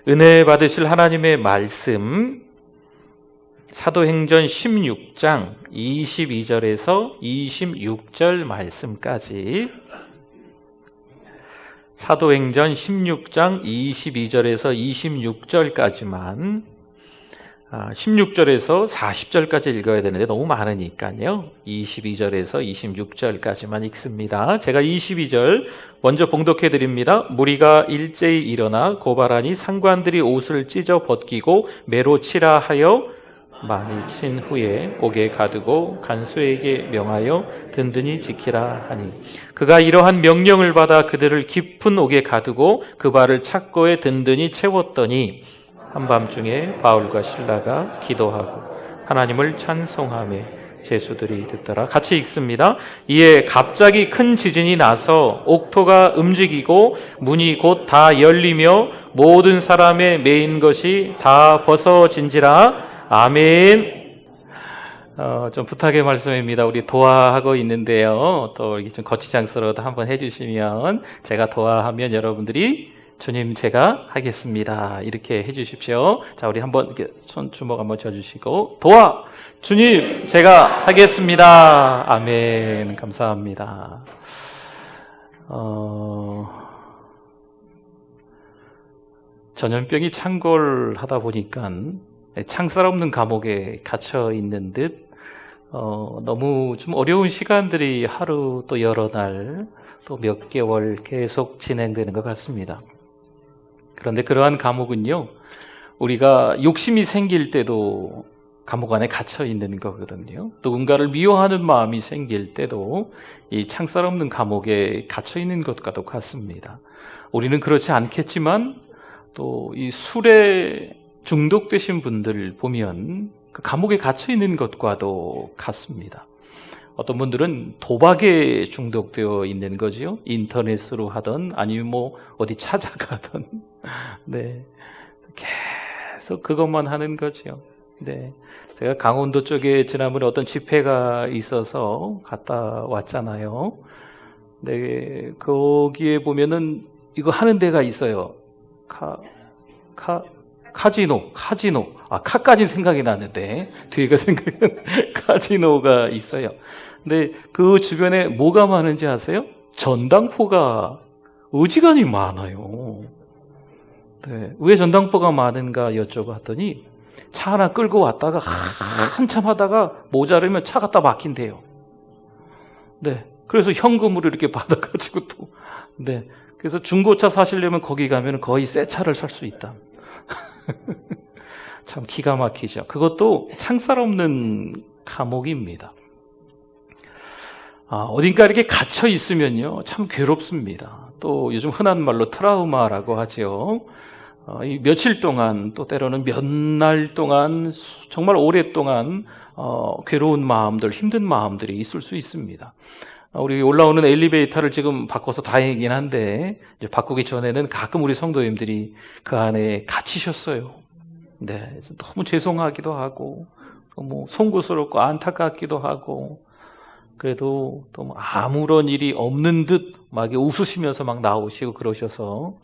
은혜 받으실 하나님의 말씀 사도행전 16장 22절에서 26절 말씀까지 사도행전 16장 22절에서 26절까지만 16절에서 40절까지 읽어야 되는데 너무 많으니까요. 22절에서 26절까지만 읽습니다. 제가 22절 먼저 봉독해 드립니다. 무리가 일제히 일어나 고발하니 상관들이 옷을 찢어 벗기고 매로 치라 하여 많이 친 후에 옥에 가두고 간수에게 명하여 든든히 지키라 하니 그가 이러한 명령을 받아 그들을 깊은 옥에 가두고 그 발을 착고에 든든히 채웠더니 한밤중에 바울과 실라가 기도하고 하나님을 찬송하며 제수들이 듣더라. 같이 읽습니다. 이에 갑자기 큰 지진이 나서 옥토가 움직이고 문이 곧 다 열리며 모든 사람의 매인 것이 다 벗어진지라. 아멘. 좀 부탁의 말씀입니다. 우리 도화하고 있는데요. 또 이게 좀 거치장스러워도 한번 해주시면 제가 도화하면 여러분들이 주님 제가 하겠습니다. 이렇게 해주십시오. 자, 우리 한번 이렇게 손 주먹 한번 쥐어주시고 도와 주님 제가 하겠습니다. 아멘. 감사합니다. 전염병이 창궐하다 보니까 창살 없는 감옥에 갇혀 있는 듯 너무 좀 어려운 시간들이 하루 또 여러 날 또 몇 개월 계속 진행되는 것 같습니다. 그런데 그러한 감옥은요, 우리가 욕심이 생길 때도 감옥 안에 갇혀 있는 거거든요. 누군가를 미워하는 마음이 생길 때도 이 창살 없는 감옥에 갇혀 있는 것과도 같습니다. 우리는 그렇지 않겠지만 또 이 술에 중독되신 분들 보면 그 감옥에 갇혀 있는 것과도 같습니다. 어떤 분들은 도박에 중독되어 있는 거죠. 인터넷으로 하든 아니면 뭐 어디 찾아가든 네, 계속 그것만 하는 거죠. 네, 제가 강원도 쪽에 지난번에 어떤 집회가 있어서 갔다 왔잖아요. 네, 거기에 보면은 이거 하는 데가 있어요. 카지노. 카까지 생각이 나는데 뒤에가 생각이 카지노가 있어요. 근데 그 주변에 뭐가 많은지 아세요? 전당포가 어지간히 많아요. 네, 왜 전당포가 많은가 여쭤봤더니 차 하나 끌고 왔다가 한참 하다가 모자르면 차 갖다 막힌대요. 네, 그래서 현금으로 이렇게 받아가지고 또 네, 그래서 중고차 사시려면 거기 가면 거의 새 차를 살 수 있다. 참 기가 막히죠. 그것도 창살 없는 감옥입니다. 어딘가 이렇게 갇혀 있으면요, 참 괴롭습니다. 또 요즘 흔한 말로 트라우마라고 하죠. 이 며칠 동안 또 때로는 몇 날 동안 정말 오랫동안 괴로운 마음들, 힘든 마음들이 있을 수 있습니다. 우리 올라오는 엘리베이터를 지금 바꿔서 다행이긴 한데 이제 바꾸기 전에는 가끔 우리 성도님들이 그 안에 갇히셨어요. 네, 너무 죄송하기도 하고 뭐 송구스럽고 안타깝기도 하고 그래도 또 아무런 일이 없는 듯 막 웃으시면서 막 나오시고 그러셔서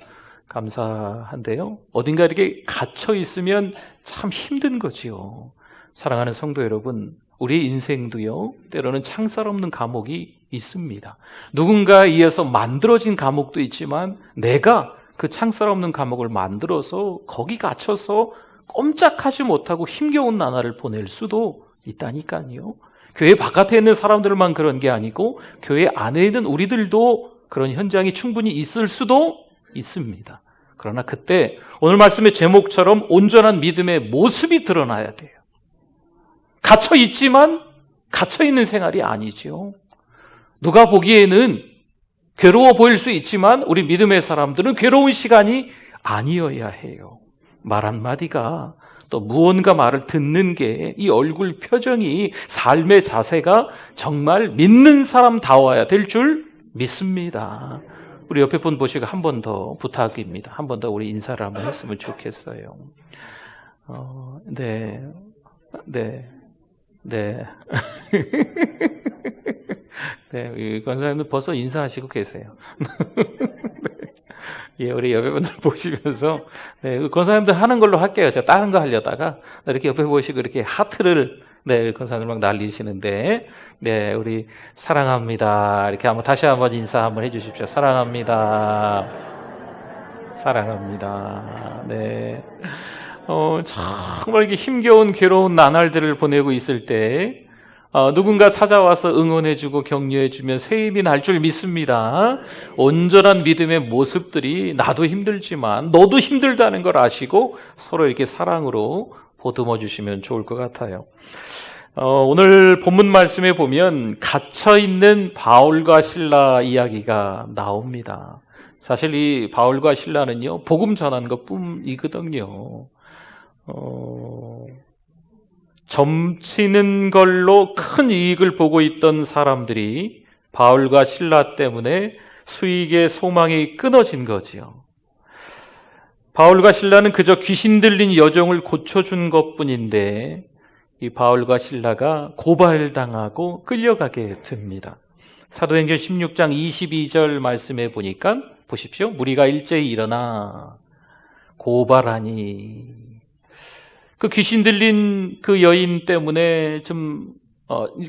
감사한데요. 어딘가 이렇게 갇혀 있으면 참 힘든 거지요. 사랑하는 성도 여러분, 우리 인생도요, 때로는 창살 없는 감옥이 있습니다. 누군가에 의해서 만들어진 감옥도 있지만 내가 그 창살 없는 감옥을 만들어서 거기 갇혀서 꼼짝하지 못하고 힘겨운 나날을 보낼 수도 있다니까요. 교회 바깥에 있는 사람들만 그런 게 아니고 교회 안에 있는 우리들도 그런 현장이 충분히 있을 수도 있습니다. 그러나 그때 오늘 말씀의 제목처럼 온전한 믿음의 모습이 드러나야 돼요. 갇혀 있지만 갇혀 있는 생활이 아니죠. 누가 보기에는 괴로워 보일 수 있지만 우리 믿음의 사람들은 괴로운 시간이 아니어야 해요. 말 한마디가 또 무언가 말을 듣는 게 이 얼굴 표정이 삶의 자세가 정말 믿는 사람다워야 될 줄 믿습니다. 우리 옆에 분 보시고 한 번 더 부탁입니다. 한 번 더 우리 인사를 한번 했으면 좋겠어요. 네. 네, 권사님도 벌써 인사하시고 계세요. 예, 우리 여배분들 보시면서, 네, 그 권사님들 하는 걸로 할게요. 제가 다른 거 하려다가, 이렇게 옆에 보시고 이렇게 하트를, 네, 권사님들 막 날리시는데, 네, 우리 사랑합니다. 이렇게 한번 다시 한번 인사 한번 해주십시오. 사랑합니다. 사랑합니다. 네. 정말 이렇게 힘겨운 괴로운 나날들을 보내고 있을 때, 누군가 찾아와서 응원해주고 격려해주면 새 힘이 날 줄 믿습니다. 온전한 믿음의 모습들이 나도 힘들지만 너도 힘들다는 걸 아시고 서로 이렇게 사랑으로 보듬어 주시면 좋을 것 같아요. 오늘 본문 말씀에 보면 갇혀있는 바울과 실라 이야기가 나옵니다. 사실 이 바울과 실라는요, 복음 전한 것 뿐이거든요. 점치는 걸로 큰 이익을 보고 있던 사람들이 바울과 실라 때문에 수익의 소망이 끊어진 거지요. 바울과 실라는 그저 귀신 들린 여종을 고쳐준 것뿐인데 이 바울과 실라가 고발당하고 끌려가게 됩니다. 사도행전 16장 22절 말씀에 보니까 보십시오. 무리가 일제히 일어나 고발하니, 그 귀신 들린 그 여인 때문에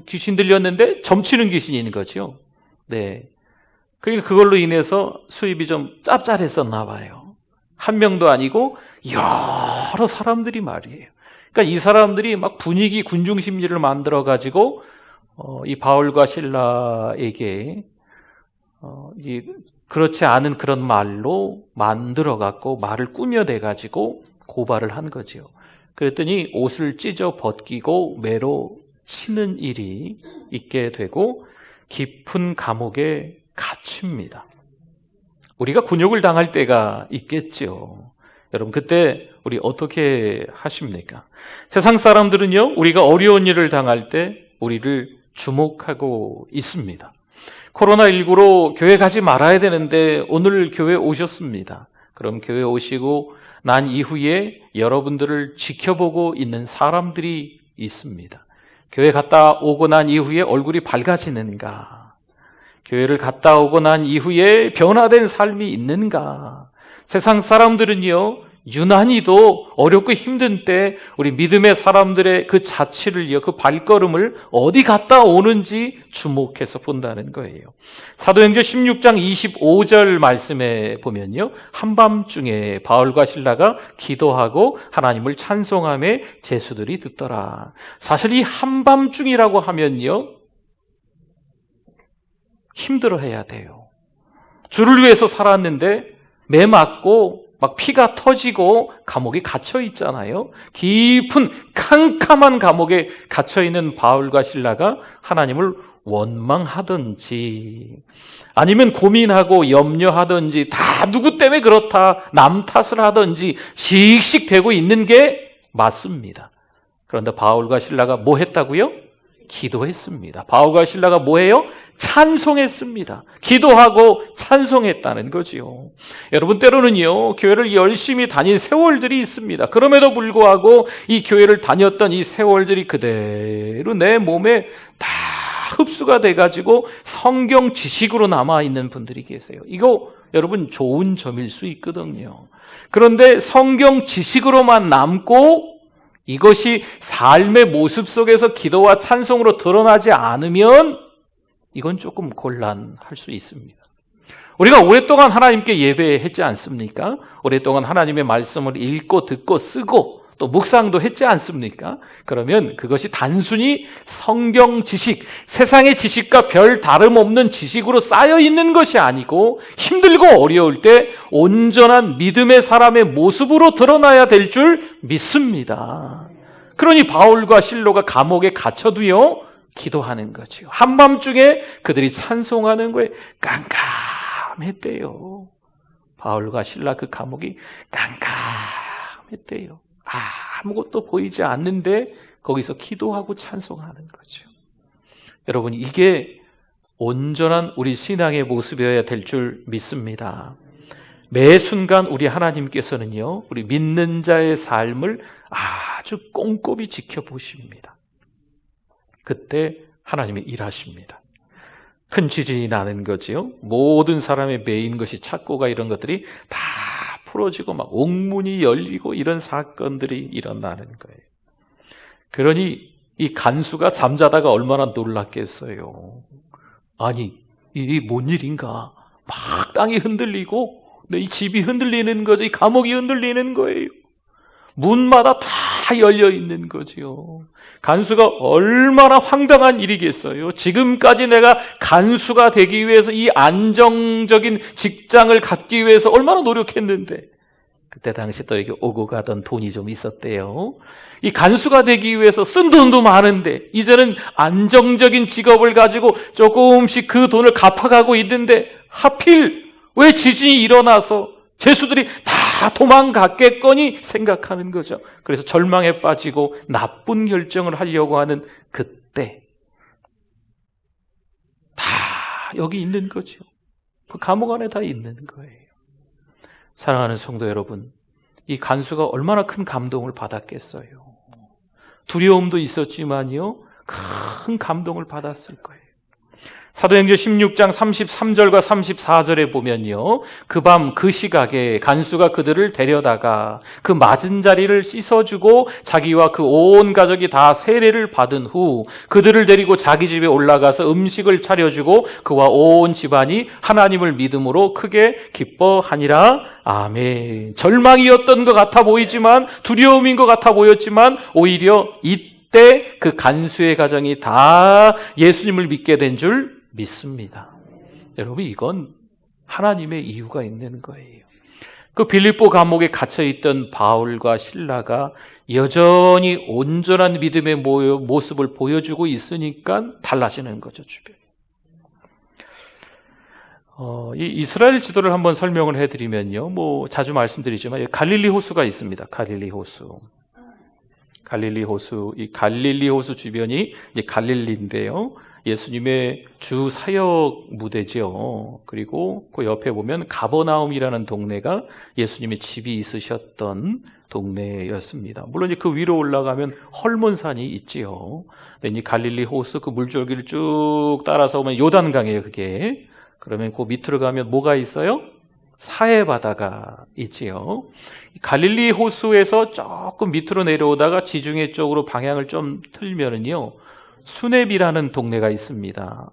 귀신 들렸는데 점치는 귀신인 거죠. 네. 그러니까 그걸로 인해서 수입이 좀 짭짤했었나 봐요. 한 명도 아니고 여러 사람들이 말이에요. 그러니까 이 사람들이 막 분위기 군중 심리를 만들어 가지고 이 바울과 실라에게 그렇지 않은 그런 말로 만들어 갖고 말을 꾸며내 가지고 고발을 한 거지요. 그랬더니 옷을 찢어 벗기고 매로 치는 일이 있게 되고 깊은 감옥에 갇힙니다. 우리가 곤욕을 당할 때가 있겠죠. 여러분, 그때 우리 어떻게 하십니까? 세상 사람들은요, 우리가 어려운 일을 당할 때 우리를 주목하고 있습니다. 코로나19로 교회 가지 말아야 되는데 오늘 교회 오셨습니다. 그럼 교회 오시고 난 이후에 여러분들을 지켜보고 있는 사람들이 있습니다. 교회 갔다 오고 난 이후에 얼굴이 밝아지는가? 교회를 갔다 오고 난 이후에 변화된 삶이 있는가? 세상 사람들은요, 유난히도 어렵고 힘든 때 우리 믿음의 사람들의 그 자취를요, 그 발걸음을 어디 갔다 오는지 주목해서 본다는 거예요. 사도행전 16장 25절 말씀에 보면요, 한밤중에 바울과 실라가 기도하고 하나님을 찬송하며 제수들이 듣더라. 사실 이 한밤중이라고 하면요, 힘들어해야 돼요. 주를 위해서 살았는데 매 맞고 막 피가 터지고 감옥에 갇혀 있잖아요. 깊은 캄캄한 감옥에 갇혀 있는 바울과 실라가 하나님을 원망하든지 아니면 고민하고 염려하든지 다 누구 때문에 그렇다 남 탓을 하든지 씩씩대고 있는 게 맞습니다. 그런데 바울과 실라가 뭐 했다고요? 기도했습니다. 바울과 실라가 뭐해요? 찬송했습니다. 기도하고 찬송했다는 거지요. 여러분, 때로는요, 교회를 열심히 다닌 세월들이 있습니다. 그럼에도 불구하고 이 교회를 다녔던 이 세월들이 그대로 내 몸에 다 흡수가 돼가지고 성경 지식으로 남아있는 분들이 계세요. 이거 여러분 좋은 점일 수 있거든요. 그런데 성경 지식으로만 남고 이것이 삶의 모습 속에서 기도와 찬송으로 드러나지 않으면 이건 조금 곤란할 수 있습니다. 우리가 오랫동안 하나님께 예배했지 않습니까? 오랫동안 하나님의 말씀을 읽고 듣고 쓰고 또 묵상도 했지 않습니까? 그러면 그것이 단순히 성경 지식, 세상의 지식과 별 다름없는 지식으로 쌓여 있는 것이 아니고 힘들고 어려울 때 온전한 믿음의 사람의 모습으로 드러나야 될 줄 믿습니다. 그러니 바울과 실로가 감옥에 갇혀도요, 기도하는 거죠. 한밤중에 그들이 찬송하는 거에 깜깜했대요. 바울과 실라 그 감옥이 깜깜했대요. 아무것도 보이지 않는데 거기서 기도하고 찬송하는 거죠. 여러분, 이게 온전한 우리 신앙의 모습이어야 될 줄 믿습니다. 매 순간 우리 하나님께서는요, 우리 믿는 자의 삶을 아주 꼼꼼히 지켜보십니다. 그때 하나님이 일하십니다. 큰 지진이 나는 거지요. 모든 사람의 매인 것이 착고가 이런 것들이 다 풀어지고 막 옥문이 열리고 이런 사건들이 일어나는 거예요. 그러니 이 간수가 잠자다가 얼마나 놀랐겠어요. 아니, 이게 뭔 일인가? 막 땅이 흔들리고 이 집이 흔들리는 거죠. 이 감옥이 흔들리는 거예요. 문마다 다 열려 있는 거지요. 간수가 얼마나 황당한 일이겠어요. 지금까지 내가 간수가 되기 위해서 이 안정적인 직장을 갖기 위해서 얼마나 노력했는데, 그때 당시 또 이렇게 오고 가던 돈이 좀 있었대요. 이 간수가 되기 위해서 쓴 돈도 많은데 이제는 안정적인 직업을 가지고 조금씩 그 돈을 갚아가고 있는데 하필 왜 지진이 일어나서 죄수들이 다 도망갔겠거니 생각하는 거죠. 그래서 절망에 빠지고 나쁜 결정을 하려고 하는 그때 다 여기 있는 거죠. 그 감옥 안에 다 있는 거예요. 사랑하는 성도 여러분, 이 간수가 얼마나 큰 감동을 받았겠어요. 두려움도 있었지만요, 큰 감동을 받았을 거예요. 사도행전 16장 33절과 34절에 보면요, 그 밤 그 시각에 간수가 그들을 데려다가 그 맞은 자리를 씻어주고 자기와 그 온 가족이 다 세례를 받은 후 그들을 데리고 자기 집에 올라가서 음식을 차려주고 그와 온 집안이 하나님을 믿음으로 크게 기뻐하니라. 아멘. 절망이었던 것 같아 보이지만, 두려움인 것 같아 보였지만 오히려 이때 그 간수의 가정이 다 예수님을 믿게 된 줄 믿습니다. 여러분, 이건 하나님의 이유가 있는 거예요. 그 빌립보 감옥에 갇혀있던 바울과 실라가 여전히 온전한 믿음의 모습을 보여주고 있으니까 달라지는 거죠, 주변에. 이 이스라엘 지도를 한번 설명을 해드리면요, 자주 말씀드리지만 갈릴리 호수가 있습니다. 갈릴리 호수. 이 갈릴리 호수 주변이 이제 갈릴리인데요. 예수님의 주 사역 무대죠. 그리고 그 옆에 보면 가버나움이라는 동네가 예수님의 집이 있으셨던 동네였습니다. 물론 이제 그 위로 올라가면 헐몬산이 있지요. 근데 이 갈릴리 호수 그 물줄기를 쭉 따라서 오면 요단강이에요, 그게. 그러면 그 밑으로 가면 뭐가 있어요? 사해 바다가 있지요. 갈릴리 호수에서 조금 밑으로 내려오다가 지중해 쪽으로 방향을 좀 틀면은요, 수넴이라는 동네가 있습니다.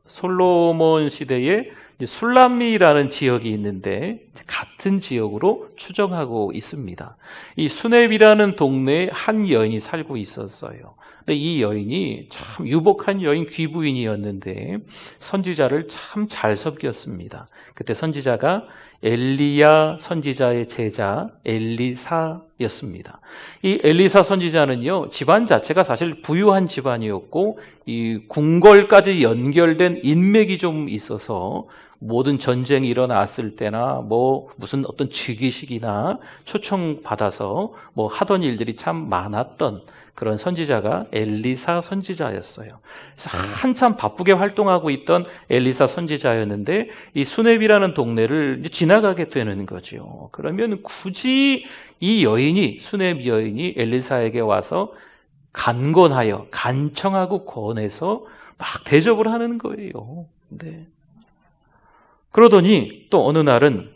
솔로몬 시대에 술람미라는 지역이 있는데 같은 지역으로 추정하고 있습니다. 이 수넴이라는 동네에 한 여인이 살고 있었어요. 근데 이 여인이 참 유복한 여인, 귀부인이었는데 선지자를 참 잘 섬겼습니다. 그때 선지자가 엘리야 선지자의 제자 엘리사였습니다. 이 엘리사 선지자는요, 집안 자체가 사실 부유한 집안이었고 이 궁궐까지 연결된 인맥이 좀 있어서 모든 전쟁이 일어났을 때나 무슨 어떤 즉위식이나 초청받아서 하던 일들이 참 많았던 그런 선지자가 엘리사 선지자였어요. 그래서 한참 바쁘게 활동하고 있던 엘리사 선지자였는데 이 수넴이라는 동네를 지나가게 되는 거죠. 그러면 굳이 이 여인이, 수넴 여인이 엘리사에게 와서 간권하여, 간청하고 권해서 막 대접을 하는 거예요. 네. 그러더니 또 어느 날은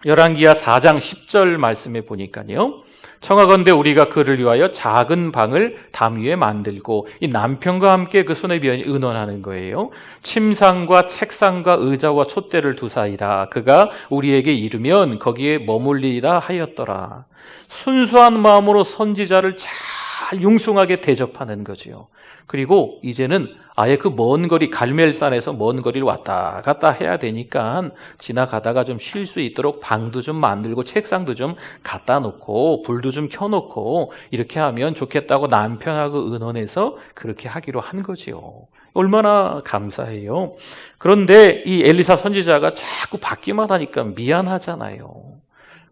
열왕기하 4장 10절 말씀에 보니까요, 청하건대 우리가 그를 위하여 작은 방을 담 위에 만들고, 이 남편과 함께 그 수넴 여인이 의논하는 거예요. 침상과 책상과 의자와 촛대를 두사이다. 그가 우리에게 이르면 거기에 머물리라 하였더라. 순수한 마음으로 선지자를 잘 융숭하게 대접하는 거지요. 그리고 이제는 아예 그 먼 거리, 갈멜산에서 먼 거리를 왔다 갔다 해야 되니까 지나가다가 좀 쉴 수 있도록 방도 좀 만들고 책상도 좀 갖다 놓고 불도 좀 켜놓고 이렇게 하면 좋겠다고 남편하고 의논해서 그렇게 하기로 한 거지요. 얼마나 감사해요. 그런데 이 엘리사 선지자가 자꾸 받기만 하니까 미안하잖아요.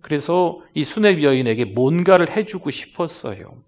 그래서 이 수넴 여인에게 뭔가를 해주고 싶었어요.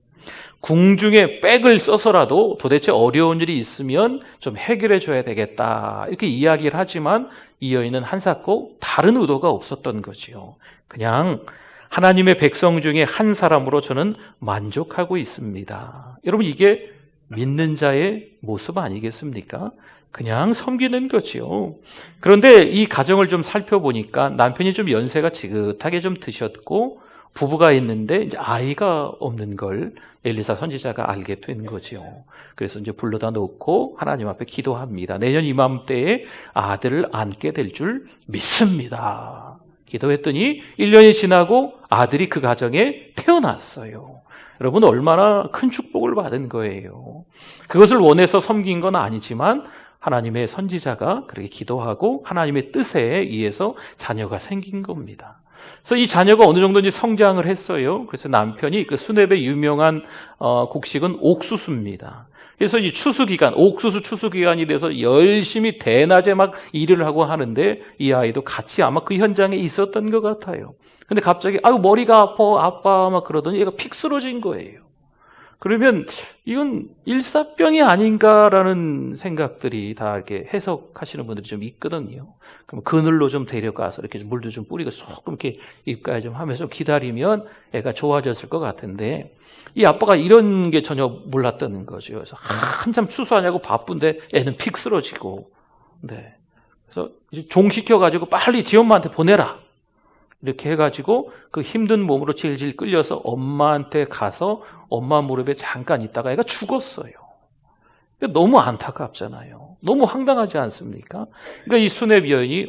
궁중에 백을 써서라도 도대체 어려운 일이 있으면 좀 해결해 줘야 되겠다, 이렇게 이야기를 하지만 이 여인은 한사코 다른 의도가 없었던 거지요. 그냥 하나님의 백성 중에 한 사람으로 저는 만족하고 있습니다. 여러분, 이게 믿는 자의 모습 아니겠습니까? 그냥 섬기는 거지요. 그런데 이 가정을 좀 살펴보니까 남편이 좀 연세가 지긋하게 좀 드셨고 부부가 있는데 이제 아이가 없는 걸 엘리사 선지자가 알게 된 거지요. 그래서 이제 불러다 놓고 하나님 앞에 기도합니다. 내년 이맘때에 아들을 안게 될 줄 믿습니다. 기도했더니 1년이 지나고 아들이 그 가정에 태어났어요. 여러분 얼마나 큰 축복을 받은 거예요. 그것을 원해서 섬긴 건 아니지만 하나님의 선지자가 그렇게 기도하고 하나님의 뜻에 의해서 자녀가 생긴 겁니다. 그래서 이 자녀가 어느 정도인지 성장을 했어요. 그래서 남편이 그 수냅의 유명한 곡식은 옥수수입니다. 그래서 이 추수기간, 옥수수 추수기간이 돼서 열심히 대낮에 막 일을 하고 하는데 이 아이도 같이 아마 그 현장에 있었던 것 같아요. 근데 갑자기 아유 머리가 아파 막 그러더니 얘가 픽 쓰러진 거예요. 그러면 이건 일사병이 아닌가라는 생각들이 다 이렇게 해석하시는 분들이 좀 있거든요. 그럼 그늘로 좀 데려가서 이렇게 물도 좀 뿌리고 조금 이렇게 입가에 좀 하면서 기다리면 애가 좋아졌을 것 같은데 이 아빠가 이런 게 전혀 몰랐다는 거죠. 그래서 한참 추수하냐고 바쁜데 애는 픽 쓰러지고, 네. 그래서 종 시켜가지고 빨리 지 엄마한테 보내라. 이렇게 해가지고 그 힘든 몸으로 질질 끌려서 엄마한테 가서 엄마 무릎에 잠깐 있다가 애가 죽었어요. 너무 안타깝잖아요. 너무 황당하지 않습니까? 그러니까 이 수냅 여인이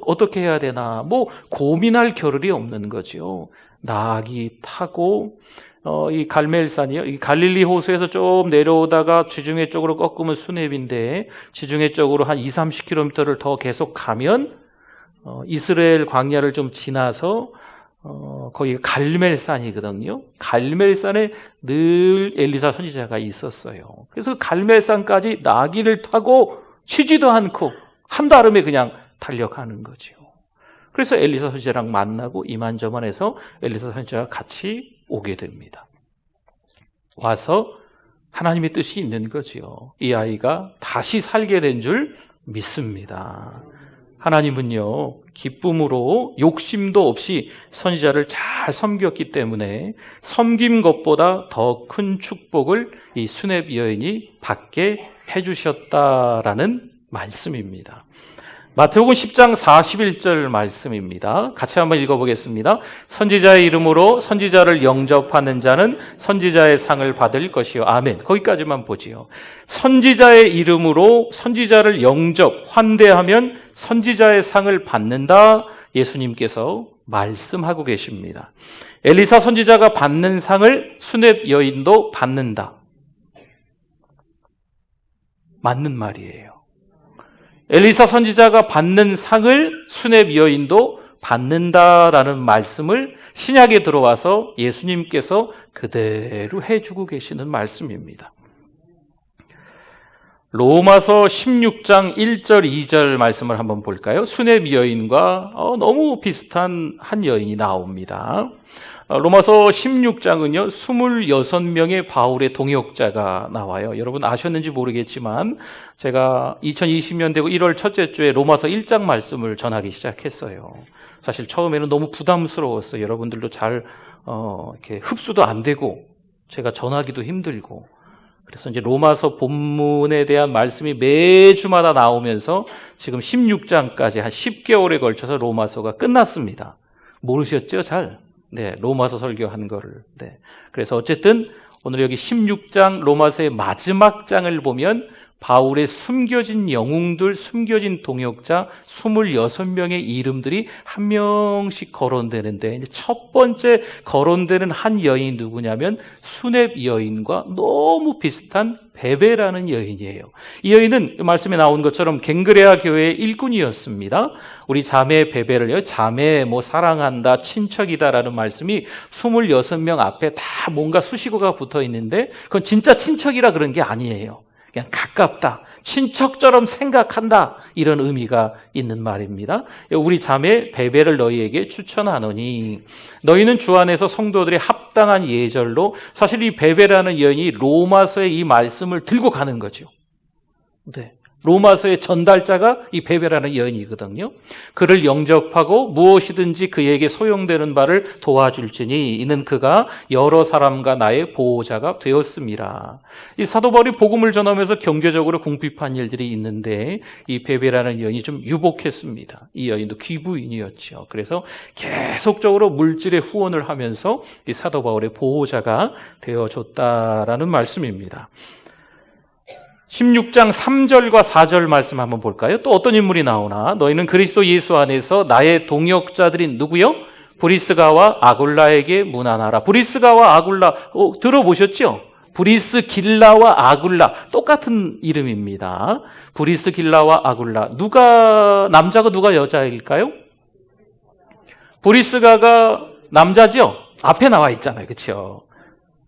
어떻게 해야 되나 뭐 고민할 겨를이 없는 거죠. 나귀 타고 이 갈멜산이요. 이 갈릴리 호수에서 좀 내려오다가 지중해 쪽으로 꺾으면 수냅인데 지중해 쪽으로 한 20-30km를 더 계속 가면 이스라엘 광야를 좀 지나서 거기 갈멜산이거든요. 갈멜산에 늘 엘리사 선지자가 있었어요. 그래서 갈멜산까지 나귀를 타고 쉬지도 않고 한달음에 그냥 달려가는 거죠. 그래서 엘리사 선지자랑 만나고 이만저만해서 엘리사 선지자가 같이 오게 됩니다. 와서 하나님의 뜻이 있는 거지요. 이 아이가 다시 살게 된 줄 믿습니다. 하나님은요, 기쁨으로 욕심도 없이 선지자를 잘 섬겼기 때문에 섬긴 것보다 더 큰 축복을 이 수냅 여인이 받게 해주셨다라는 말씀입니다. 마태복음 10장 41절 말씀입니다. 같이 한번 읽어보겠습니다. 선지자의 이름으로 선지자를 영접하는 자는 선지자의 상을 받을 것이요. 아멘. 거기까지만 보지요. 선지자의 이름으로 선지자를 영접, 환대하면 선지자의 상을 받는다. 예수님께서 말씀하고 계십니다. 엘리사 선지자가 받는 상을 수냅 여인도 받는다. 맞는 말이에요. 엘리사 선지자가 받는 상을 수냅 여인도 받는다라는 말씀을 신약에 들어와서 예수님께서 그대로 해주고 계시는 말씀입니다. 로마서 16장 1절 2절 말씀을 한번 볼까요? 수냅 여인과 너무 비슷한 한 여인이 나옵니다. 로마서 16장은요 26명의 바울의 동역자가 나와요. 여러분 아셨는지 모르겠지만 제가 2020년 되고 1월 첫째 주에 로마서 1장 말씀을 전하기 시작했어요. 사실 처음에는 너무 부담스러웠어요. 여러분들도 잘 이렇게 흡수도 안 되고 제가 전하기도 힘들고 그래서 이제 로마서 본문에 대한 말씀이 매주마다 나오면서 지금 16장까지 한 10개월에 걸쳐서 로마서가 끝났습니다. 모르셨죠? 잘? 네, 로마서 설교한 거를. 네. 그래서 어쨌든 오늘 여기 16장 로마서의 마지막 장을 보면 바울의 숨겨진 영웅들, 숨겨진 동역자 26명의 이름들이 한 명씩 거론되는데 첫 번째 거론되는 한 여인이 누구냐면 수냅 여인과 너무 비슷한 베베라는 여인이에요. 이 여인은 말씀에 나온 것처럼 갱그레아 교회의 일꾼이었습니다. 우리 자매 베베를요, 자매 사랑한다, 친척이다라는 말씀이 26명 앞에 다 뭔가 수식어가 붙어 있는데 그건 진짜 친척이라 그런 게 아니에요. 그냥 가깝다, 친척처럼 생각한다 이런 의미가 있는 말입니다. 우리 자매 베베를 너희에게 추천하노니 너희는 주 안에서 성도들의 합당한 예절로 사실 이 베베라는 여인이 로마서의 이 말씀을 들고 가는 거죠. 네. 로마서의 전달자가 이 베베라는 여인이거든요. 그를 영접하고 무엇이든지 그에게 소용되는 바를 도와줄지니 이는 그가 여러 사람과 나의 보호자가 되었습니다. 이 사도 바울이 복음을 전하면서 경제적으로 궁핍한 일들이 있는데 이 베베라는 여인이 좀 유복했습니다. 이 여인도 귀부인이었죠. 그래서 계속적으로 물질의 후원을 하면서 이 사도 바울의 보호자가 되어줬다라는 말씀입니다. 16장 3절과 4절 말씀 한번 볼까요? 또 어떤 인물이 나오나? 너희는 그리스도 예수 안에서 나의 동역자들인 누구요? 브리스가와 아굴라에게 문안하라. 브리스가와 아굴라 들어보셨죠? 브리스길라와 아굴라 똑같은 이름입니다. 브리스길라와 아굴라 누가 남자고 누가 여자일까요? 브리스가가 남자죠? 앞에 나와 있잖아요. 그렇죠?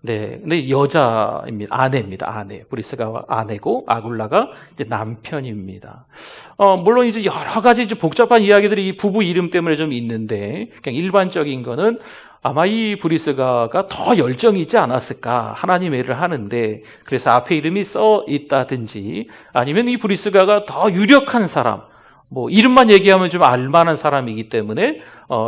네, 근데 여자입니다. 아내입니다. 아내. 브리스가가 아내고 아굴라가 이제 남편입니다. 물론 이제 여러 가지 이제 복잡한 이야기들이 이 부부 이름 때문에 좀 있는데 그냥 일반적인 거는 아마 이 브리스가가 더 열정이 있지 않았을까. 하나님 일을 하는데 그래서 앞에 이름이 써 있다든지 아니면 이 브리스가가 더 유력한 사람, 뭐 이름만 얘기하면 좀 알만한 사람이기 때문에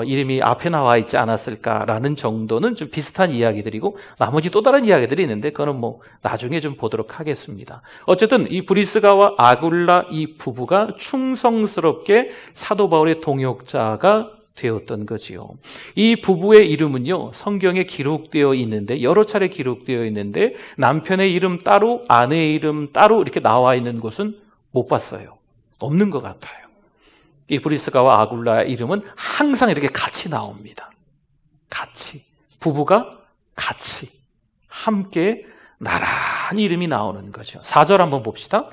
이름이 앞에 나와 있지 않았을까라는 정도는 좀 비슷한 이야기들이고 나머지 또 다른 이야기들이 있는데 그거는 뭐 나중에 좀 보도록 하겠습니다. 어쨌든 이 브리스가와 아굴라 이 부부가 충성스럽게 사도 바울의 동역자가 되었던 거지요. 이 부부의 이름은요 성경에 기록되어 있는데 여러 차례 기록되어 있는데 남편의 이름 따로 아내의 이름 따로 이렇게 나와 있는 곳은 못 봤어요. 없는 것 같아요. 이 브리스가와 아굴라의 이름은 항상 이렇게 같이 나옵니다. 같이. 부부가 같이. 함께 나란히 이름이 나오는 거죠. 4절 한번 봅시다.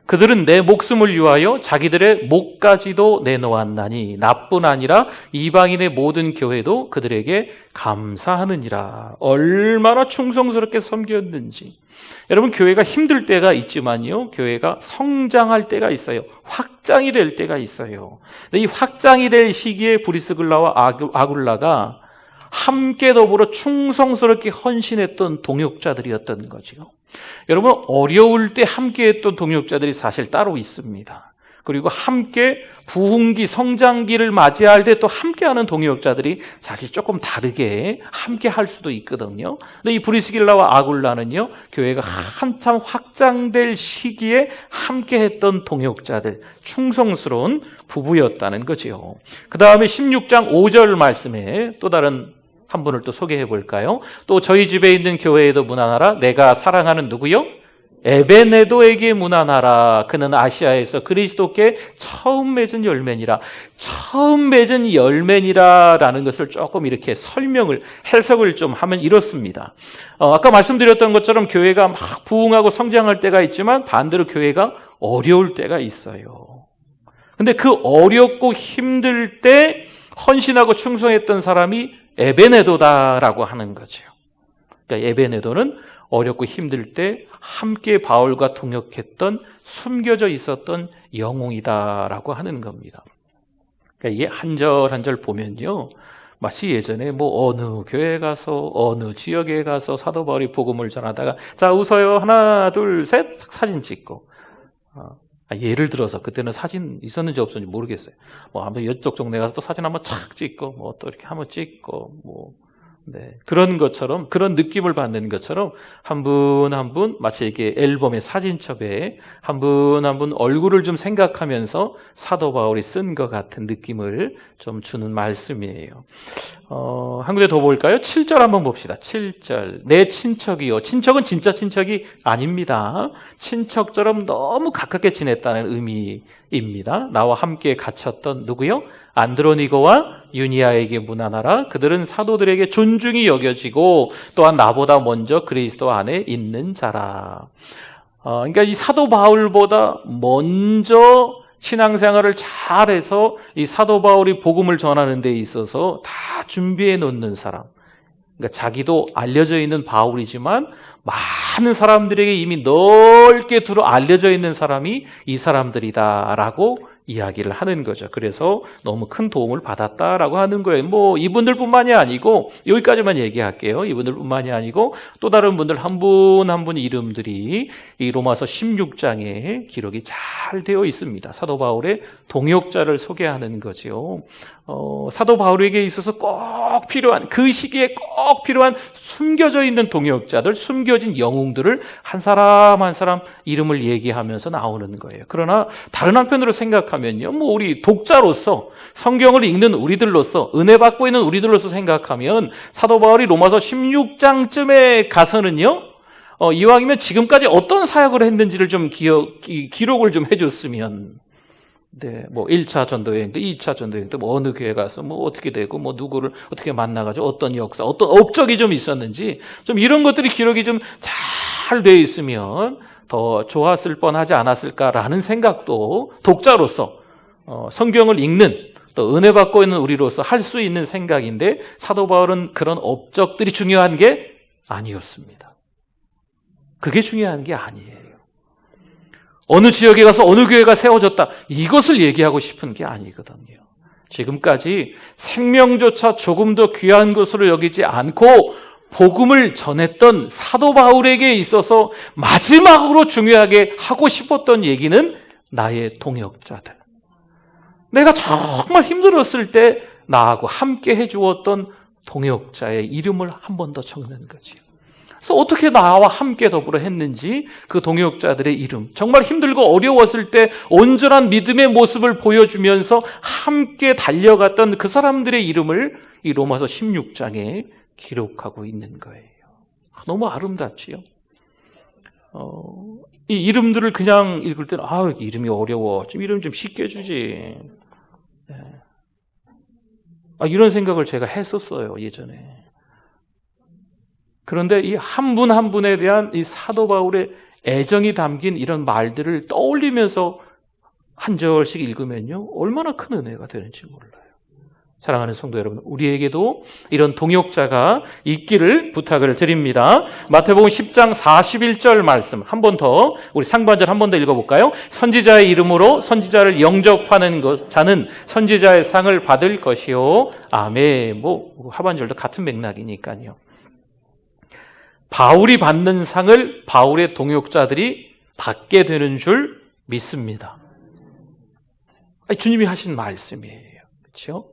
그들은 내 목숨을 위하여 자기들의 목까지도 내놓았나니 나뿐 아니라 이방인의 모든 교회도 그들에게 감사하느니라. 얼마나 충성스럽게 섬겼는지. 여러분 교회가 힘들 때가 있지만요. 교회가 성장할 때가 있어요. 확장이 될 때가 있어요. 근데 이 확장이 될 시기에 브리스길라와 아굴라가 함께 더불어 충성스럽게 헌신했던 동역자들이었던 거죠. 여러분 어려울 때 함께했던 동역자들이 사실 따로 있습니다. 그리고 함께 부흥기 성장기를 맞이할 때 또 함께하는 동역자들이 사실 조금 다르게 함께 할 수도 있거든요. 근데 이 브리스길라와 아굴라는요 교회가 한참 확장될 시기에 함께했던 동역자들, 충성스러운 부부였다는 거죠. 그 다음에 16장 5절 말씀에 또 다른 한 분을 또 소개해 볼까요? 또 저희 집에 있는 교회에도 문안하라. 내가 사랑하는 누구요? 에베네도에게 문안하라. 그는 아시아에서 그리스도께 처음 맺은 열매니라. 처음 맺은 열매니라라는 것을 조금 이렇게 해석을 좀 하면 이렇습니다. 아까 말씀드렸던 것처럼 교회가 막 부흥하고 성장할 때가 있지만 반대로 교회가 어려울 때가 있어요. 근데 그 어렵고 힘들 때 헌신하고 충성했던 사람이 에베네도다라고 하는 거죠. 그러니까 에베네도는 어렵고 힘들 때 함께 바울과 동역했던 숨겨져 있었던 영웅이다라고 하는 겁니다. 그러니까 이게 한 절 한 절 보면요. 마치 예전에 뭐 어느 교회에 가서 어느 지역에 가서 사도 바울이 복음을 전하다가 자 웃어요. 하나 둘 셋 사진 찍고 예를 들어서 그때는 사진 있었는지 없었는지 모르겠어요. 뭐 한번 이쪽 동네 가서 또 사진 한번 착 찍고 뭐 또 이렇게 한번 찍고 뭐 네, 그런 것처럼 그런 느낌을 받는 것처럼 한 분 한 분 마치 이렇게 앨범의 사진첩에 한 분 한 분 얼굴을 좀 생각하면서 사도 바울이 쓴 것 같은 느낌을 좀 주는 말씀이에요. 한 군데 더 볼까요? 7절 한번 봅시다. 7절. 내 친척이요. 친척은 진짜 친척이 아닙니다. 친척처럼 너무 가깝게 지냈다는 의미입니다. 나와 함께 갇혔던 누구요? 안드로니고와 유니아에게 문안하라. 그들은 사도들에게 존중이 여겨지고 또한 나보다 먼저 그리스도 안에 있는 자라. 그러니까 이 사도 바울보다 먼저 신앙생활을 잘해서 이 사도 바울이 복음을 전하는 데 있어서 다 준비해 놓는 사람. 그러니까 자기도 알려져 있는 바울이지만 많은 사람들에게 이미 넓게 알려져 있는 사람이 이 사람들이다라고 이야기를 하는 거죠. 그래서 너무 큰 도움을 받았다라고 하는 거예요. 뭐 이분들뿐만이 아니고 여기까지만 얘기할게요. 이분들뿐만이 아니고 또 다른 분들 한 분 한 분 이름들이 이 로마서 16장에 기록이 잘 되어 있습니다. 사도 바울의 동역자를 소개하는 거죠. 사도 바울에게 있어서 꼭 필요한, 그 시기에 꼭 필요한 숨겨져 있는 동역자들, 숨겨진 영웅들을 한 사람 한 사람 이름을 얘기하면서 나오는 거예요. 그러나 다른 한편으로 생각하면요, 뭐 우리 독자로서, 성경을 읽는 우리들로서, 은혜 받고 있는 우리들로서 생각하면 사도 바울이 로마서 16장쯤에 가서는요, 이왕이면 지금까지 어떤 사역을 했는지를 좀 기록을 좀 해줬으면, 네, 뭐 1차 전도여행 때, 2차 전도여행 때, 뭐 어느 교회 가서 뭐 어떻게 되고, 뭐 누구를 어떻게 만나가지고 어떤 역사, 어떤 업적이 좀 있었는지, 좀 이런 것들이 기록이 좀 잘 돼 있으면 더 좋았을 뻔하지 않았을까라는 생각도 독자로서 성경을 읽는 또 은혜 받고 있는 우리로서 할 수 있는 생각인데, 사도 바울은 그런 업적들이 중요한 게 아니었습니다. 그게 중요한 게 아니에요. 어느 지역에 가서 어느 교회가 세워졌다, 이것을 얘기하고 싶은 게 아니거든요. 지금까지 생명조차 조금 더 귀한 것으로 여기지 않고 복음을 전했던 사도 바울에게 있어서 마지막으로 중요하게 하고 싶었던 얘기는 나의 동역자들, 내가 정말 힘들었을 때 나하고 함께 해주었던 동역자의 이름을 한 번 더 적는 거지요. 그래서 어떻게 나와 함께 더불어 했는지 그 동역자들의 이름, 정말 힘들고 어려웠을 때 온전한 믿음의 모습을 보여주면서 함께 달려갔던 그 사람들의 이름을 이 로마서 16장에 기록하고 있는 거예요. 너무 아름답지요. 이 이름들을 그냥 읽을 때는 이름이 어려워, 좀 이름 좀 쉽게 해주지, 이런 생각을 제가 했었어요, 예전에. 그런데 이 한 분 한 분에 대한 이 사도 바울의 애정이 담긴 이런 말들을 떠올리면서 한 절씩 읽으면요, 얼마나 큰 은혜가 되는지 몰라요. 사랑하는 성도 여러분, 우리에게도 이런 동역자가 있기를 부탁을 드립니다. 마태복음 10장 41절 말씀 한 번 더, 우리 상반절 한 번 더 읽어볼까요? 선지자의 이름으로 선지자를 영접하는 자는 선지자의 상을 받을 것이요. 아멘. 뭐 하반절도 같은 맥락이니까요. 바울이 받는 상을 바울의 동역자들이 받게 되는 줄 믿습니다. 주님이 하신 말씀이에요. 그렇죠?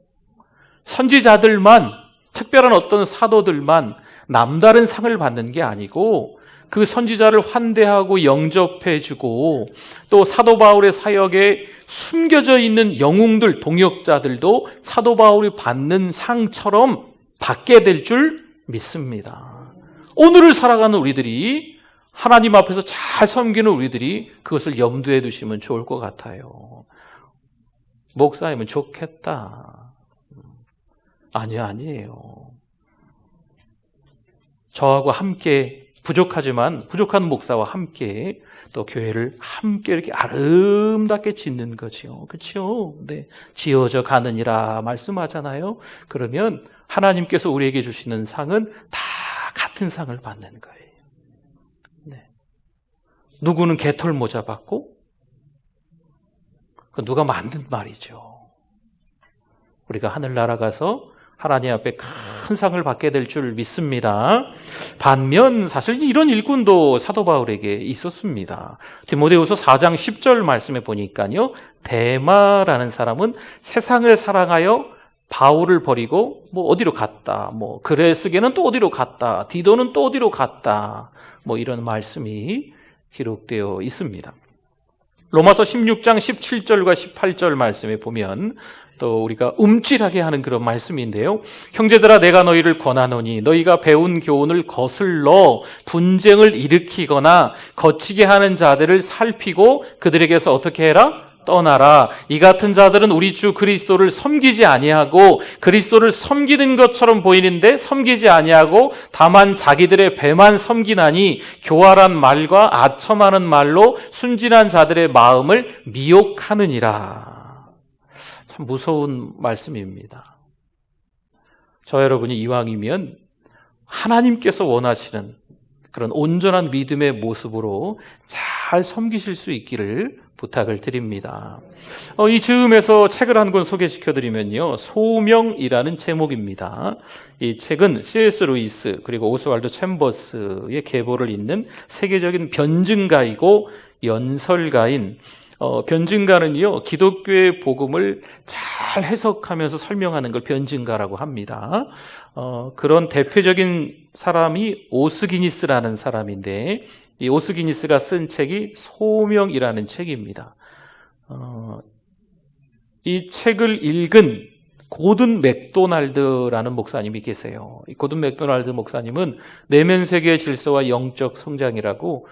선지자들만, 특별한 어떤 사도들만 남다른 상을 받는 게 아니고 그 선지자를 환대하고 영접해주고 또 사도 바울의 사역에 숨겨져 있는 영웅들, 동역자들도 사도 바울이 받는 상처럼 받게 될 줄 믿습니다. 오늘을 살아가는 우리들이, 하나님 앞에서 잘 섬기는 우리들이 그것을 염두에 두시면 좋을 것 같아요. 목사님은 좋겠다. 아니에요. 저하고 함께 부족한 목사와 함께 또 교회를 함께 이렇게 아름답게 짓는 거죠. 그렇죠? 네. 지어져 가느니라 말씀하잖아요. 그러면 하나님께서 우리에게 주시는 상은 다 같은 상을 받는 거예요. 네. 누구는 개털 모자 받고, 누가 만든 말이죠. 우리가 하늘나라 가서 하나님 앞에 큰 상을 받게 될 줄 믿습니다. 반면 사실 이런 일꾼도 사도 바울에게 있었습니다. 디모데후서 4장 10절 말씀에 보니까요, 데마라는 사람은 세상을 사랑하여 바울을 버리고 어디로 갔다, 그레스게는 또 어디로 갔다, 디도는 또 어디로 갔다, 이런 말씀이 기록되어 있습니다. 로마서 16장 17절과 18절 말씀에 보면 또 우리가 움찔하게 하는 그런 말씀인데요. 형제들아, 내가 너희를 권하노니 너희가 배운 교훈을 거슬러 분쟁을 일으키거나 거치게 하는 자들을 살피고 그들에게서 어떻게 해라? 떠나라. 이 같은 자들은 우리 주 그리스도를 섬기지 아니하고 그리스도를 섬기는 것처럼 보이는데 섬기지 아니하고 다만 자기들의 배만 섬기나니 교활한 말과 아첨하는 말로 순진한 자들의 마음을 미혹하느니라. 참 무서운 말씀입니다. 저 여러분이 이왕이면 하나님께서 원하시는 그런 온전한 믿음의 모습으로 잘 잘 섬기실 수 있기를 부탁을 드립니다. 이 즈음에서 책을 한 권 소개시켜드리면요, 소명이라는 제목입니다. 이 책은 C.S. 루이스 그리고 오스왈드 챔버스의 계보를 잇는 세계적인 변증가이고 연설가인, 변증가는요, 기독교의 복음을 잘 해석하면서 설명하는 걸 변증가라고 합니다. 그런 대표적인 사람이 오스기니스라는 사람인데, 이 오스기니스가 쓴 책이 소명이라는 책입니다. 이 책을 읽은 고든 맥도날드라는 목사님이 계세요. 이 고든 맥도날드 목사님은 내면 세계의 질서와 영적 성장이라고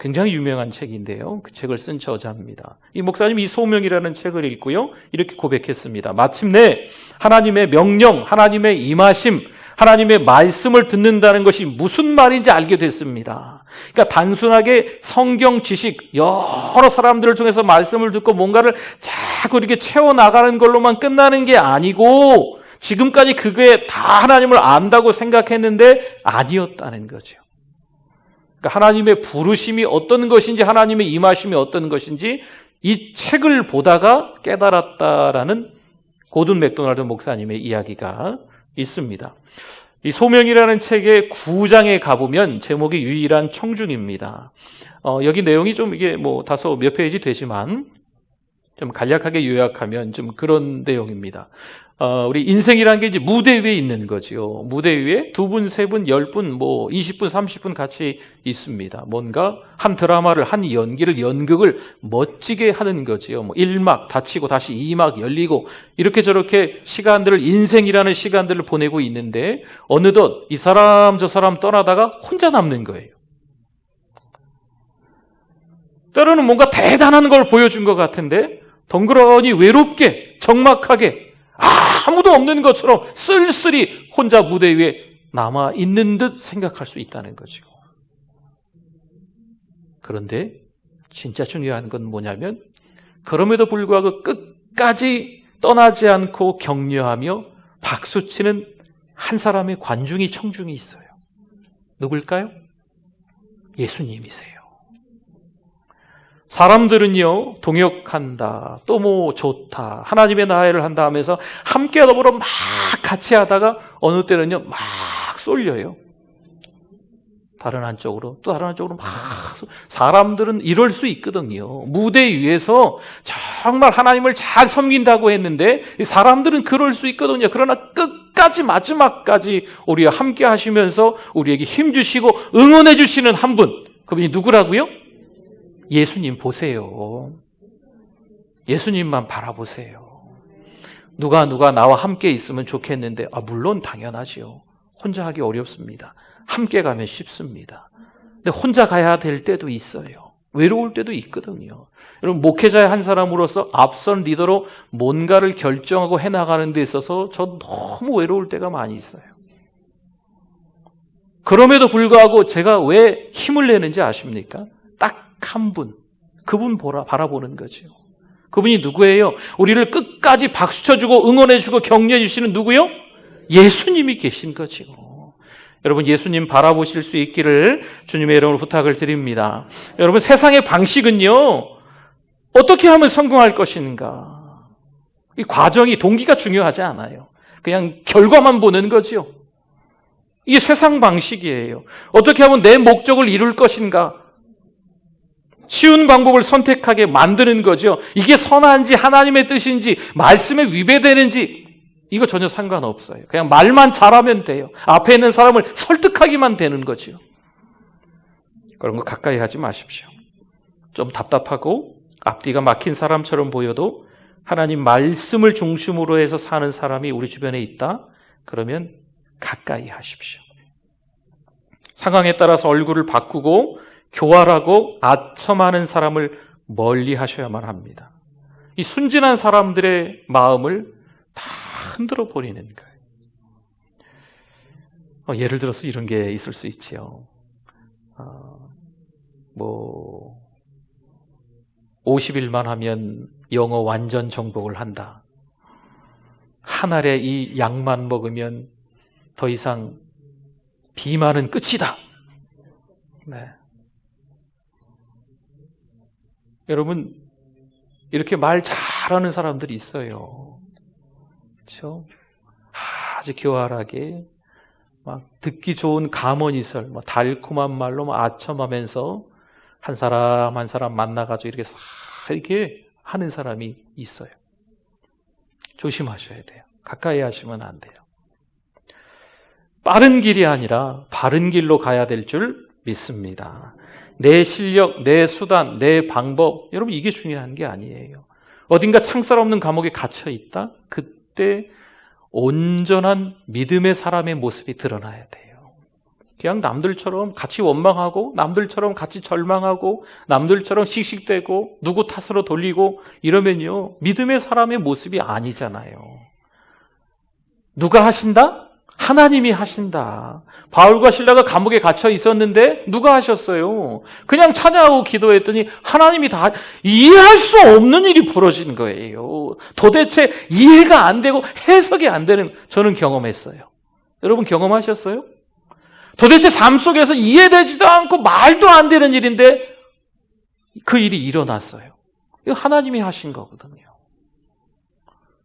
굉장히 유명한 책인데요. 그 책을 쓴 저자입니다. 이 목사님이 이 소명이라는 책을 읽고요, 이렇게 고백했습니다. 마침내 하나님의 명령, 하나님의 임하심, 하나님의 말씀을 듣는다는 것이 무슨 말인지 알게 됐습니다. 그러니까 단순하게 성경 지식, 여러 사람들을 통해서 말씀을 듣고 뭔가를 자꾸 이렇게 채워나가는 걸로만 끝나는 게 아니고, 지금까지 그게 다 하나님을 안다고 생각했는데 아니었다는 거죠. 그러니까 하나님의 부르심이 어떤 것인지, 하나님의 임하심이 어떤 것인지 이 책을 보다가 깨달았다라는 고든 맥도날드 목사님의 이야기가 있습니다. 이 소명이라는 책의 9장에 가보면 제목이 유일한 청중입니다. 여기 내용이 좀 이게 다소 몇 페이지 되지만 좀 간략하게 요약하면 좀 그런 내용입니다. 우리 인생이라는 게 이제 무대 위에 있는 거죠. 무대 위에 2분, 3분, 10분, 20분, 30분 같이 있습니다. 뭔가 한 드라마를, 한 연극을 멋지게 하는 거지요. 1막 닫히고 다시 2막 열리고 이렇게 저렇게 시간들을, 인생이라는 시간들을 보내고 있는데 어느덧 이 사람 저 사람 떠나다가 혼자 남는 거예요. 때로는 뭔가 대단한 걸 보여준 것 같은데 덩그러니 외롭게, 적막하게, 아무도 없는 것처럼 쓸쓸히 혼자 무대 위에 남아있는 듯 생각할 수 있다는 거죠. 그런데 진짜 중요한 건 뭐냐면, 그럼에도 불구하고 끝까지 떠나지 않고 격려하며 박수치는 한 사람의 관중이, 청중이 있어요. 누굴까요? 예수님이세요. 사람들은요, 동역한다, 또 좋다, 하나님의 나라를 한다 하면서 함께 더불어 막 같이 하다가 어느 때는요, 막 쏠려요. 다른 한쪽으로, 또 다른 한쪽으로 막. 사람들은 이럴 수 있거든요. 무대 위에서 정말 하나님을 잘 섬긴다고 했는데 사람들은 그럴 수 있거든요. 그러나 끝까지, 마지막까지 우리와 함께 하시면서 우리에게 힘주시고 응원해 주시는 한 분, 그분이 누구라고요? 예수님 보세요. 예수님만 바라보세요. 누가 나와 함께 있으면 좋겠는데, 물론 당연하지요. 혼자 하기 어렵습니다. 함께 가면 쉽습니다. 근데 혼자 가야 될 때도 있어요. 외로울 때도 있거든요. 여러분, 목회자의 한 사람으로서 앞선 리더로 뭔가를 결정하고 해나가는 데 있어서 저 너무 외로울 때가 많이 있어요. 그럼에도 불구하고 제가 왜 힘을 내는지 아십니까? 딱 한 분, 그분 바라보는 거죠. 그분이 누구예요? 우리를 끝까지 박수쳐주고 응원해주고 격려해주시는 누구요? 예수님이 계신 거죠. 여러분, 예수님 바라보실 수 있기를 주님의 이름으로 부탁을 드립니다. 여러분, 세상의 방식은요, 어떻게 하면 성공할 것인가, 이 과정이, 동기가 중요하지 않아요. 그냥 결과만 보는 거죠. 이게 세상 방식이에요. 어떻게 하면 내 목적을 이룰 것인가, 쉬운 방법을 선택하게 만드는 거죠. 이게 선한지 하나님의 뜻인지 말씀에 위배되는지 이거 전혀 상관없어요. 그냥 말만 잘하면 돼요. 앞에 있는 사람을 설득하기만 되는 거죠. 그런 거 가까이 하지 마십시오. 좀 답답하고 앞뒤가 막힌 사람처럼 보여도 하나님 말씀을 중심으로 해서 사는 사람이 우리 주변에 있다? 그러면 가까이 하십시오. 상황에 따라서 얼굴을 바꾸고 교활하고 아첨하는 사람을 멀리 하셔야만 합니다. 이 순진한 사람들의 마음을 다 흔들어 버리는 거예요. 예를 들어서 이런 게 있을 수 있지요. 50일만 하면 영어 완전 정복을 한다. 한 알에 이 약만 먹으면 더 이상 비만은 끝이다. 네. 여러분, 이렇게 말 잘하는 사람들이 있어요. 그렇죠? 아주 교활하게 막 듣기 좋은 감언이설, 뭐 달콤한 말로 막 아첨하면서 한 사람 한 사람 만나가지고 이렇게 싹 이렇게 하는 사람이 있어요. 조심하셔야 돼요. 가까이 하시면 안 돼요. 빠른 길이 아니라 바른 길로 가야 될 줄 믿습니다. 내 실력, 내 수단, 내 방법, 여러분 이게 중요한 게 아니에요. 어딘가 창살 없는 감옥에 갇혀 있다? 그때 온전한 믿음의 사람의 모습이 드러나야 돼요. 그냥 남들처럼 같이 원망하고 남들처럼 같이 절망하고 남들처럼 씩씩대고 누구 탓으로 돌리고 이러면요, 믿음의 사람의 모습이 아니잖아요. 누가 하신다? 하나님이 하신다. 바울과 실라가 감옥에 갇혀 있었는데 누가 하셨어요? 그냥 찬양하고 기도했더니 하나님이 다 이해할 수 없는 일이 벌어진 거예요. 도대체 이해가 안 되고 해석이 안 되는, 저는 경험했어요. 여러분 경험하셨어요? 도대체 삶 속에서 이해되지도 않고 말도 안 되는 일인데 그 일이 일어났어요. 이거 하나님이 하신 거거든요.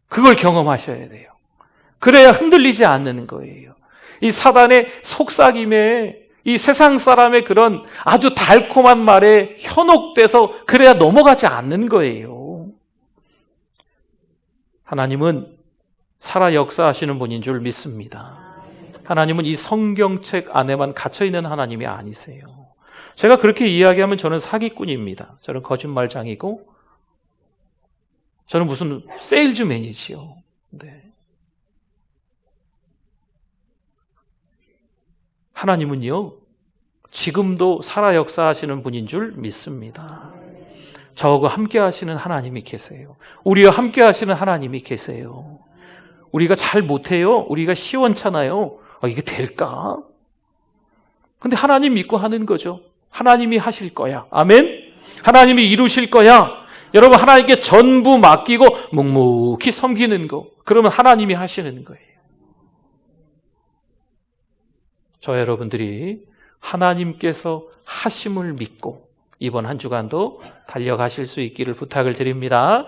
그걸 경험하셔야 돼요. 그래야 흔들리지 않는 거예요. 이 사단의 속삭임에, 이 세상 사람의 그런 아주 달콤한 말에 현혹돼서 그래야 넘어가지 않는 거예요. 하나님은 살아 역사하시는 분인 줄 믿습니다. 하나님은 이 성경책 안에만 갇혀있는 하나님이 아니세요. 제가 그렇게 이야기하면 저는 사기꾼입니다. 저는 거짓말장이고 저는 무슨 세일즈맨이지요. 네. 하나님은요, 지금도 살아 역사하시는 분인 줄 믿습니다. 저하고 함께 하시는 하나님이 계세요. 우리와 함께 하시는 하나님이 계세요. 우리가 잘 못해요. 우리가 시원찮아요. 이게 될까? 근데 하나님 믿고 하는 거죠. 하나님이 하실 거야. 아멘? 하나님이 이루실 거야. 여러분, 하나님께 전부 맡기고 묵묵히 섬기는 거. 그러면 하나님이 하시는 거예요. 저 여러분들이 하나님께서 하심을 믿고 이번 한 주간도 달려가실 수 있기를 부탁을 드립니다.